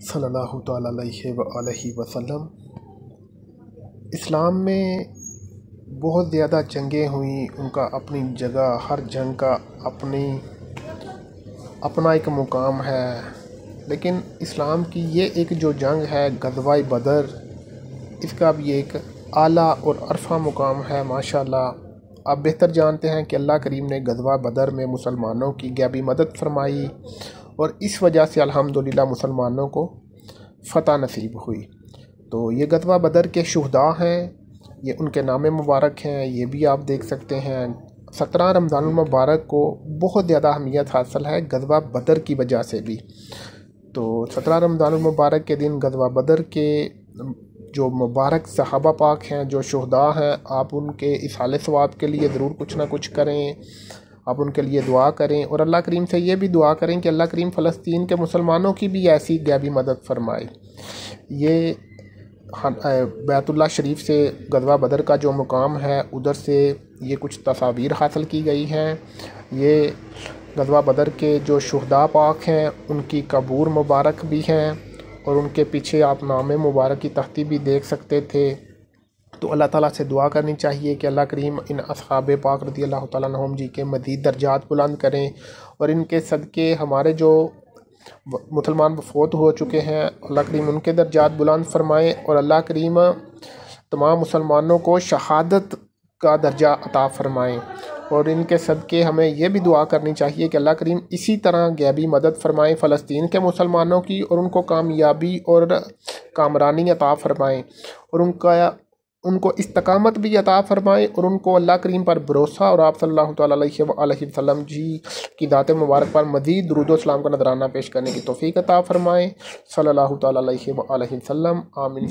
सल्लल्लाहु तआला अलैहि वसल्लम। इस्लाम में बहुत ज़्यादा जंगें हुई, उनका अपनी जगह, हर जंग का अपना एक मुकाम है। लेकिन इस्लाम की ये एक जो जंग है ग़ज़वा बदर, इसका भी एक आला और अरफा मुकाम है। माशाअल्लाह आप बेहतर जानते हैं कि अल्लाह करीम ने ग़ज़वा बदर में मुसलमानों की गैबी मदद फरमाई और इस वजह से अल्हम्दुलिल्लाह मुसलमानों को फ़तह नसीब हुई। तो ये ग़ज़वा बदर के शुहदा हैं, ये उनके नाम मुबारक हैं। ये भी आप देख सकते हैं 17 रमज़ानुल मुबारक को बहुत ज़्यादा अहमियत हासिल है ग़ज़वा बदर की वजह से भी। तो 17 रमज़ानुल मुबारक के दिन ग़ज़वा बदर के जो मुबारक सहाबा पाक हैं, जो शुहदा हैं, आप उनके इसाले सवाब के लिए ज़रूर कुछ ना कुछ करें। आप उनके लिए दुआ करें और अल्लाह करीम से ये भी दुआ करें कि अल्लाह करीम फ़लस्तीन के मुसलमानों की भी ऐसी गैबी मदद फरमाए। ये बैतुल्लाह शरीफ से ग़ज़वा बदर का जो मुकाम है, उधर से ये कुछ तस्वीर हासिल की गई हैं। ये ग़ज़वा बदर के जो शुहदा पाक हैं, उनकी कब्र मुबारक भी हैं और उनके पीछे आप नाम मुबारक की तख्ती भी देख सकते थे। तो अल्लाह ताला से दुआ करनी चाहिए कि अल्लाह करीम इन असहाबे पाक रज़ी अल्लाह ताला अन्हुम जी के मज़ीद दर्जात बुलंद करें और इनके सदक़े हमारे जो मुसलमान वफ़ौत हो चुके हैं, अल्लाह करीम उनके दर्जात बुलंद फरमाएँ और अल्लाह करीम तमाम मुसलमानों को शहादत का दर्जा अता फरमाएँ। और इनके सदक़े हमें यह भी दुआ करनी चाहिए कि अल्लाह करीम इसी तरह गैबी मदद फरमाएँ फ़लस्तीन के मुसलमानों की और उनको कामयाबी और कामरानी अता फरमाएँ और उनको इस्तकामत भी अता फरमाएँ और उनको अल्लाह करीम पर भरोसा और आप सल्लल्लाहु अलैहि वसल्लम जी की दात मुबारक पर मज़ीद दुरूद व सलाम का नज़राना पेश करने की तौफ़ीक़ अता फरमाएँ। सल्लल्लाहु अलैहि वसल्लम। आमीन।